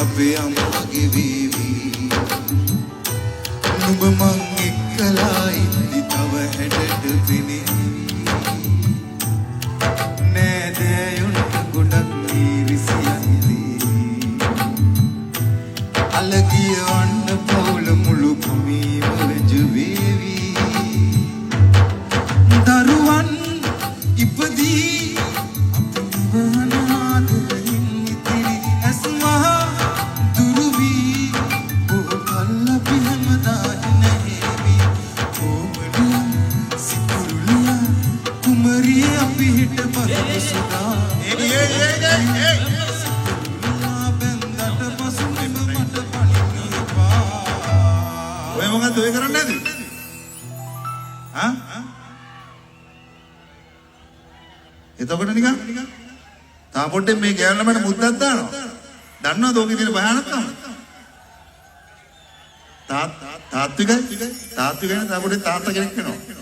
අපේ අම්මගේ වේවි නුඹ මං එක්කලා ඉඳි තව හැඩට පෙනේ නෑදෑයොන්ට ගොඩක් විසියන්නේ අලගිය වන්න පවුල මුළු කුමීම වැජ වේවි දරුවන් ඉපදී මොකක්ද ඔය කරන්නේ නැද්ද? හා? එතකොට නිකන් තා පොඩ්ඩෙන් මේ ගෑනු ළමයට මුද්දක් දානවා. දන්නවද ඔකේ තියෙන භයානකම? තාත්විකයි තා පොඩ්ඩේ තාත්තා කෙනෙක් වෙනවා.